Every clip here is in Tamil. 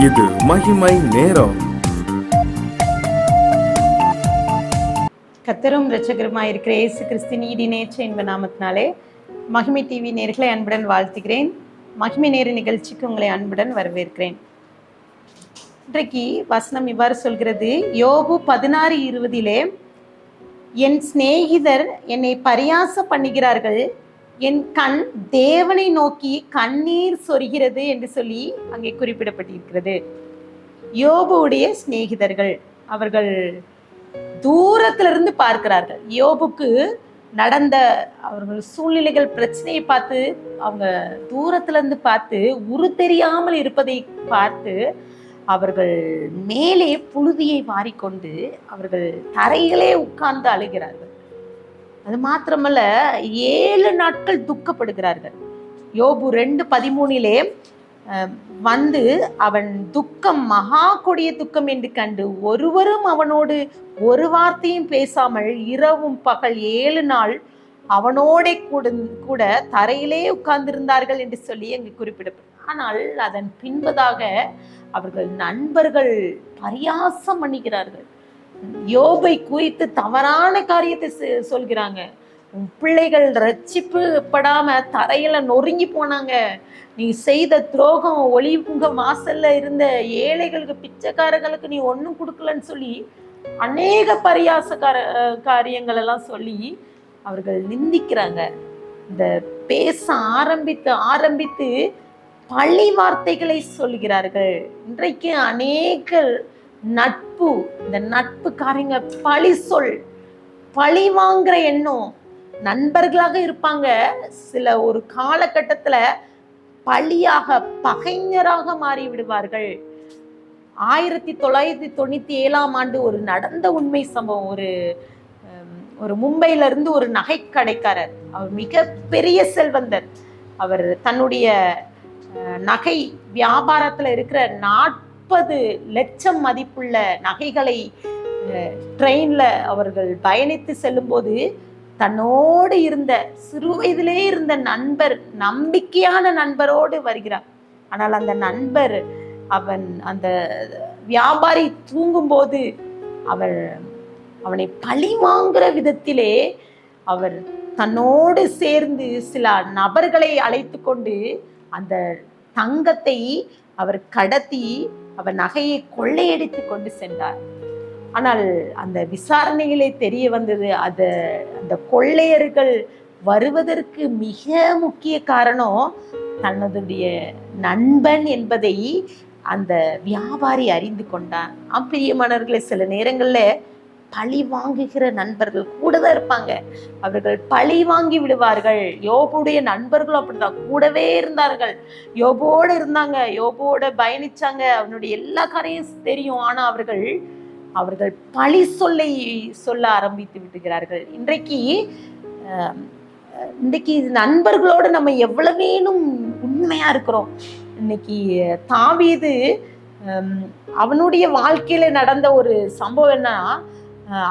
இது மகிமை நேரம். கர்த்தரும் இரட்சகருமாய் இருக்கிற இயேசு கிறிஸ்துவின் ஈடினேற்ற இன்ப நாமத்தினாலே மகிமை டிவி நேர்களை அன்புடன் வாழ்த்துகிறேன். மகிமை நேர நிகழ்ச்சிக்கு உங்களை அன்புடன் வரவேற்கிறேன். இன்றைக்கு வசனம் இவ்வாறு சொல்கிறது. யோபு 16:20 என் சிநேகிதர் என்னை பரியாச பண்ணுகிறார்கள், என் கண் தேவனை நோக்கி கண்ணீர் சொரிகிறது என்று சொல்லி அங்கே குறிப்பிடப்பட்டிருக்கிறது. யோபுடைய சிநேகிதர்கள், அவர்கள் தூரத்திலிருந்து பார்க்கிறார்கள். யோபுக்கு நடந்த அவர்கள் சூழ்நிலைகள், பிரச்சனையை பார்த்து அவங்க தூரத்திலிருந்து பார்த்து உரு தெரியாமல் இருப்பதை பார்த்து அவர்கள் மேலே புழுதியை வாரிக்கொண்டு அவர்கள் தரையிலே உட்கார்ந்து அழுகிறார்கள். அது மாத்திரமல்ல, 7 நாட்கள் துக்கப்படுகிறார்கள். யோபு 2:13 வந்து அவன் துக்கம் மகா கொடிய துக்கம் என்று கண்டு ஒருவரும் அவனோடு ஒரு வார்த்தையும் பேசாமல் இரவும் பகல் 7 நாள் அவனோட கூட தரையிலே உட்கார்ந்திருந்தார்கள் என்று சொல்லி அங்கு குறிப்பிடப்படும். ஆனால் அதன் பின்பதாக அவர்கள் நண்பர்கள் பரியாசம் பண்ணுகிறார்கள். யோபை குறித்து தவறான காரியத்தை சொல்கிறாங்க. உன் பிள்ளைகள் ரட்சிப்பு படாம தரையில நொறுங்கி போனாங்க, நீ செய்த துரோகம், ஒளிவுங்க வாசல்ல இருந்த ஏழைகளுக்கு, பிச்சைக்காரர்களுக்கு நீ ஒன்றும் கொடுக்கலன்னு சொல்லி அநேக காரியங்கள் எல்லாம் சொல்லி அவர்கள் நிந்திக்கிறாங்க. இந்த பேச ஆரம்பித்து பழி வார்த்தைகளை சொல்கிறார்கள். இன்றைக்கு அநேக நட்பு, இந்த நட்பு காரியங்க பழி வாங்குற எண்ணம், நண்பர்களாக இருப்பாங்க, சில ஒரு காலகட்டத்துல பழியாக பகைஞராக மாறி விடுவார்கள். 1997 ஒரு நடந்த உண்மை சம்பவம். ஒரு மும்பையில இருந்து ஒரு நகை கடைக்காரர், அவர் மிகப்பெரிய செல்வந்தர். அவர் தன்னுடைய நகை வியாபாரத்துல இருக்கிற 40 லட்சம் மதிப்புள்ள நகைகளை ட்ரெயின்ல அவர்கள் பயணித்து செல்லும் போது தன்னோடு இருந்த சிறு வயதிலே இருந்த நண்பர், நம்பிக்கையான நண்பரோடு வருகிறார். ஆனால் அந்த நண்பர், அந்த வியாபாரி தூங்கும்போது அவனை பழி வாங்குற விதத்திலே அவர் தன்னோடு சேர்ந்து சில நபர்களை அழைத்து கொண்டு அந்த தங்கத்தை அவர் கடத்தி அவர் நகையை கொள்ளையடித்து கொண்டு சென்றார். ஆனால் அந்த விசாரணைகளே தெரிய வந்தது, அந்த கொள்ளையர்கள் வருவதற்கு மிக முக்கிய காரணம் தன்னுடைய நண்பன் என்பதை அந்த வியாபாரி அறிந்து கொண்டான். பிரியமானவர்களே, சில நேரங்கள்ல பழி வாங்குகிற நண்பர்கள் கூட தான் இருப்பாங்க. அவர்கள் பழி வாங்கி விடுவார்கள். யோபுடைய நண்பர்களும் அப்படிதான், கூடவே இருந்தார்கள், யோபோடு இருந்தாங்க, யோபோட பயணிச்சாங்க, அவனுடைய எல்லா காரியம் தெரியும். ஆனா அவர்கள் பழி சொல்ல ஆரம்பித்து விடுகிறார்கள். இன்றைக்கு நண்பர்களோடு நம்ம எவ்வளவேனும் உண்மையா இருக்கிறோம். இன்னைக்கு தாவீது, அவனுடைய வாழ்க்கையில நடந்த ஒரு சம்பவம் என்ன,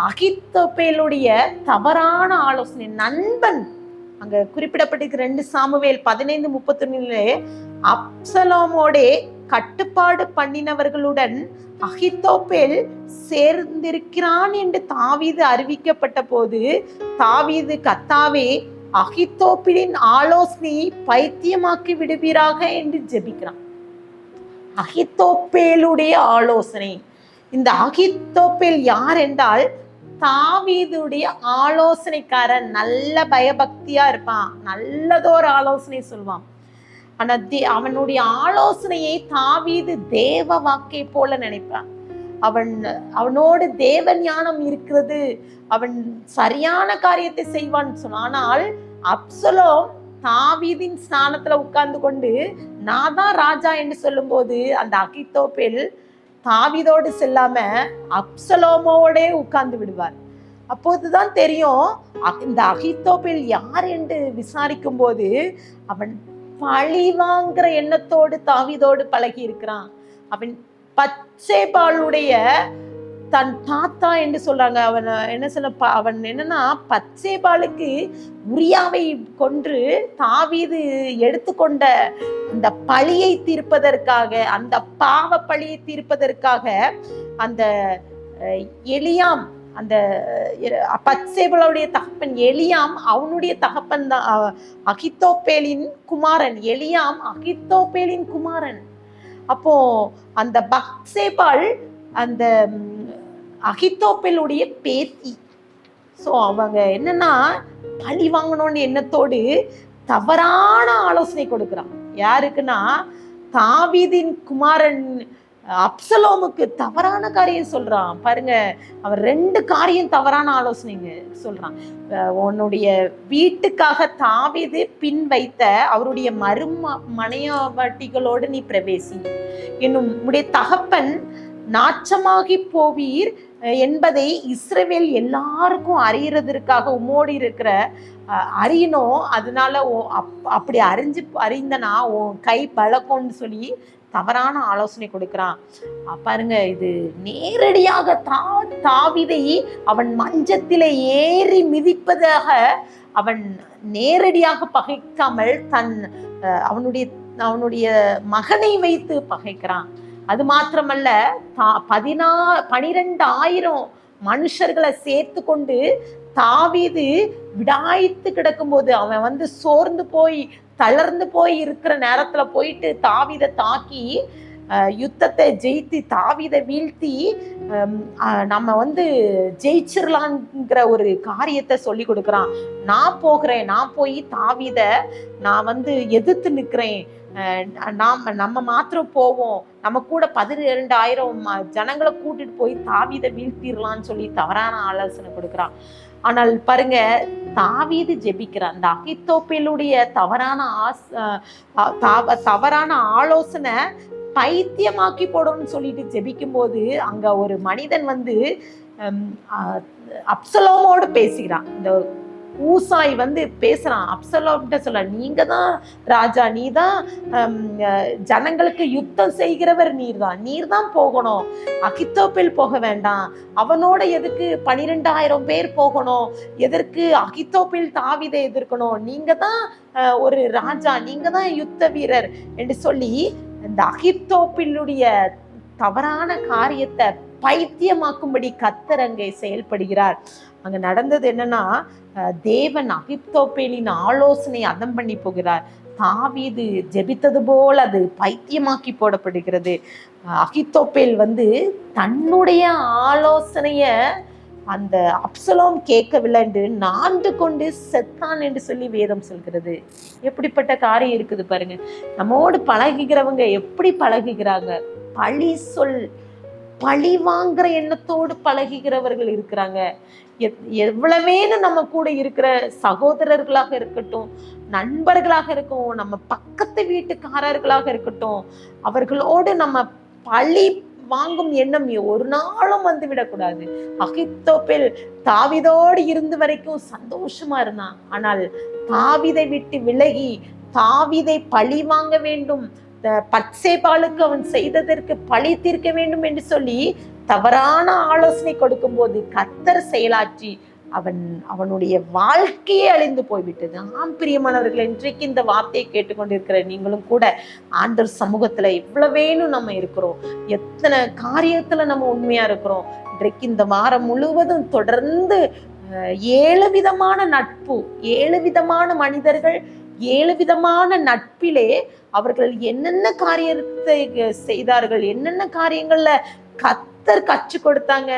அகித்தோப்பேலுடைய தவறான ஆலோசனை. நண்பன் அங்க குறிப்பிடப்பட்டிருக்கு 2 சாமுவேல் 15:31 அப்சலோமோட கட்டுப்பாடு பண்ணினவர்களுடன் அகித்தோப்பேல் சேர்ந்திருக்கிறான் என்று தாவீது அறிவிக்கப்பட்ட போது தாவீது, கர்த்தாவே, அகித்தோப்பேலின் ஆலோசனையை பைத்தியமாக்கி விடுவீராக என்று ஜெபிக்கிறான். அகித்தோப்பேலுடைய ஆலோசனை. இந்த அகித்தோப்பேல் யார் என்றால் தாவீதுடைய ஆலோசனைக்காரன். நல்ல பயபக்தியா இருப்பான், நல்லதோர் ஆலோசனை சொல்வான். ஆனா அவனுடைய ஆலோசனையை தாவீது தேவ வாக்கை போல நினைப்பான். அவனோடு தேவ ஞானம் இருக்கிறது, அவன் சரியான காரியத்தை செய்வான்னு சொன்னான். ஆனால் அப்சலோம் தாவீதின் ஸ்நானத்துல உட்கார்ந்து கொண்டு நான் தான் ராஜா என்று சொல்லும் போது அந்த அகித்தோப்பேல் தாவீதோடு செல்லாம அப்சலோமோட உட்கார்ந்து விடுவார். அப்போதுதான் தெரியும் இந்த அகித்தோப்பேல் யார் என்று விசாரிக்கும் போது அவன் பழி வாங்குற எண்ணத்தோடு தாவீதோடு பழகி இருக்கிறான். அவன் பச்சைபாலுடைய தன் தாத்தா என்று சொல்றாங்க. அவன் என்ன சொல்ல, அவன் என்னன்னா பத்சேபாளுக்கு உரியாவை கொன்று தாவீது எடுத்துக்கொண்ட அந்த பழியை தீர்ப்பதற்காக, அந்த பாவ பழியை தீர்ப்பதற்காக அந்த எலியாம், அந்த பத்சேபாளுடைய தகப்பன் எலியாம், அவனுடைய தகப்பன் தான் அகித்தோப்பேலின் குமாரன். எலியாம் அகித்தோப்பேலின் குமாரன். அப்போ அந்த பத்சேபாள் அந்த அகித்தோப்பேலுடைய பேத்தி. ஸோ அவங்க என்னன்னா பழி வாங்கணும்னு எண்ணத்தோடு தவறான ஆலோசனை கொடுக்குறான். யாருக்குன்னா தாவீதின் குமாரன் அப்சலோமுக்கு தவறான காரியம் சொல்றான். பாருங்க, அவன் 2 காரியம் தவறான ஆலோசனைங்க சொல்றான். உன்னுடைய வீட்டுக்காக தாவீது பின் வைத்த அவருடைய மனையாவட்டிகளோடு நீ பிரவேசி, என்னும் உடைய தகப்பன் நாச்சமாகி போவீர் என்பதை இஸ்ரவேல் எல்லாருக்கும் அறியறதற்காக உம்மோடு இருக்கிற அறியணும். அதனால அப்படி அறிந்தனா உன் கை பழக்கம்னு சொல்லி தவறான ஆலோசனை கொடுக்கிறான். பாருங்க, இது நேரடியாக தாவீதை அவன் மஞ்சத்திலே ஏறி மிதிப்பதாக அவன் நேரடியாக பகைக்காமல் அவனுடைய மகனை வைத்து பகைக்கிறான். அது மாத்திரமல்ல, 12,000 மனுஷர்களை சேர்த்து கொண்டு தாவீது விடாய்த்து கிடக்கும்போது, அவன் சோர்ந்து போய் தளர்ந்து போய் இருக்கிற நேரத்துல போயிட்டு தாவீதை தாக்கி யுத்தத்தை ஜெயித்து தாவீதை வீழ்த்தி நம்ம ஜெயிச்சிடலாங்கிற ஒரு காரியத்தை சொல்லி கொடுக்குறான். நான் போகிறேன், நான் போய் தாவீதை நான் எதிர்த்து நிற்கிறேன், நம்ம மாத்திரம் போவோம், நம்ம கூட 12,000 ஜனங்களை கூட்டிட்டு போய் தாவீதை வீழ்த்திடலான்னு சொல்லி தவறான ஆலோசனை கொடுக்குறான். ஆனால் பாருங்க, தாவீது ஜெபிக்கிறான். அந்த அகித்தோப்பேலுடைய தவறான ஆலோசனை பைத்தியமாக்கி போடணும்னு சொல்லிட்டு ஜெபிக்கும் போது அங்க ஒரு மனிதன் அப்சலோமோடு பேசுகிறான். இந்த ஊசாய் பேசுறான். அப்சலோம்கிட்ட சொல்ல, நீங்க தான் ராஜா, நீ தான் ஜனங்களுக்கு யுத்தம் செய்கிறவர், நீர் தான் போகணும், அகித்தோப்பேல் போக வேண்டாம், அவனோட எதுக்கு 12,000 பேர் போகணும், எதற்கு அகித்தோப்பேல் தாவீதை எதிர்க்கணும், நீங்க தான் ஒரு ராஜா, நீங்க தான் யுத்த வீரர் என்று சொல்லி இந்த அகித்தோப்பேலுடைய தவறான காரியத்தை பைத்தியமாக்கும்படி கர்த்தர் அங்கே செயல்படுகிறார். அங்க நடந்தது என்னன்னா, தேவன் அகித்தோப்பேலின் ஆலோசனை அதம் பண்ணி போகிறார். தாவீது ஜெபித்தது போல் அது பைத்தியமாக்கி போடப்படுகிறது. அகித்தோப்பேல் தன்னுடைய ஆலோசனைய அந்த அப்சலோம் கேட்கவில்லை என்று நாண்டு கொண்டு செத்தான் என்று சொல்லி வேதம் சொல்கிறது. எப்படிப்பட்ட காரியம் இருக்குது பாருங்க. நம்மோடு பழகுகிறவங்க எப்படி பழகுகிறாங்க? பழி வாங்குற எண்ணத்தோடு பழகுகிறவர்கள் இருக்கிறாங்க. எவ்வளவேன்னு நம்ம கூட இருக்கிற சகோதரர்களாக இருக்கட்டும், நண்பர்களாக இருக்கும், நம்ம பக்கத்து வீட்டுக்காரர்களாக இருக்கட்டும், அவர்களோடு நம்ம பழி வாங்கும் எண்ணம் ஒரு நாளும் விடக்கூடாது. அகித்தோப்பேல் தாவீதோடு இருந்த வரைக்கும் சந்தோஷமா இருந்தான். ஆனால் தாவீதை விட்டு விலகி தாவீதை பழி வாங்க வேண்டும், பத்சேபாளுக்கு அவன் செய்ததற்கு பழி தீர்க்க வேண்டும் என்று சொல்லி தவறான ஆலோசனை கொடுக்கும் போது கர்த்தர் செயலாற்றி அவனுடைய வாழ்க்கையே அழிந்து போய்விட்டது. ஆம் பிரியமானவர்கள், இன்றைக்கு இந்த வார்த்தையை கேட்டுக்கொண்டிருக்கிற நீங்களும் கூட ஆண்டவர் சமூகத்துல எவ்வளவேனும் நம்ம இருக்கிறோம், எத்தனை காரியத்துல நம்ம உண்மையா இருக்கிறோம். இன்றைக்கு இந்த வாரம் முழுவதும் தொடர்ந்து 7 விதமான நட்பு, 7 விதமான மனிதர்கள், 7 விதமான நட்பிலே அவர்கள் என்னென்ன காரியத்தை செய்தார்கள், என்னென்ன காரியங்கள்ல கர்த்தர் கற்றுக் கொடுத்தாங்க,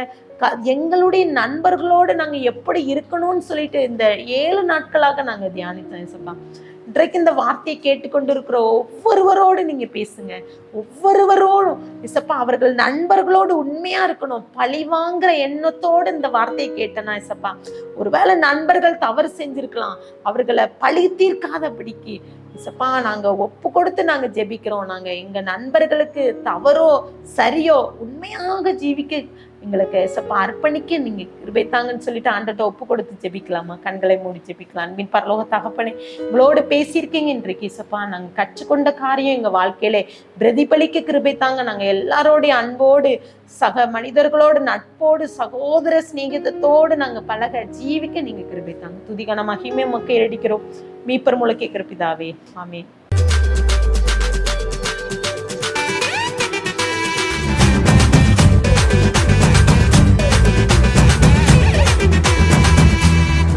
எங்களுடைய நண்பர்களோடு நாங்க எப்படி இருக்கணும்னு சொல்லிட்டு இந்த 7 நாட்களாக நாங்க தியானித்தோம். சொல்லலாம், இன்றைக்கு இந்த வார்த்தையை கேட்டுக்கொண்டிருக்கிற ஒவ்வொருவரோடு நீங்க பேசுங்க. ஒவ்வொருவரோடும் இசப்பா அவர்கள் நண்பர்களோடு உண்மையா இருக்கணும். பழி வாங்குற எண்ணத்தோடு இந்த வார்த்தையை கேட்டனா இசப்பா, ஒருவேளை நண்பர்கள் தவறு செஞ்சிருக்கலாம், அவர்களை பழி தீர்க்காதபடிக்கு இசப்பா நாங்க ஒப்பு கொடுத்து நாங்க ஜெபிக்கிறோம். நாங்க எங்க நண்பர்களுக்கு தவறோ சரியோ உண்மையாக ஜீவிக்க எங்களுக்கு ஏசப்பா அர்ப்பணிக்க நீங்க கிருபை தாங்கன்னு சொல்லிட்டு ஆண்டட்ட ஒப்பு கொடுத்து ஜெபிக்கலாமா? கண்களை மூடி ஜெபிக்கலாம். அன்பின் பரலோக தகப்பனே, உங்களோட பேசியிருக்கீங்க இன்றைக்கு ஏசப்பா. நாங்க கற்றுக்கொண்ட காரியம் எங்க வாழ்க்கையில பிரதிபலிக்க கிருபை தாங்க. நாங்க எல்லாரோடைய அன்போடு, சக மனிதர்களோடு, நட்போடு, சகோதர சிநேகிதத்தோடு நாங்க பழக ஜீவிக்க நீங்க கிருபை தாங்க. துதிகான மகிமை மக்கள் ஏறடிக்கிறோம் மீப்பர் மூலம் கேட்கிற பிதாவே, ஆமென்.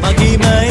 மகிமை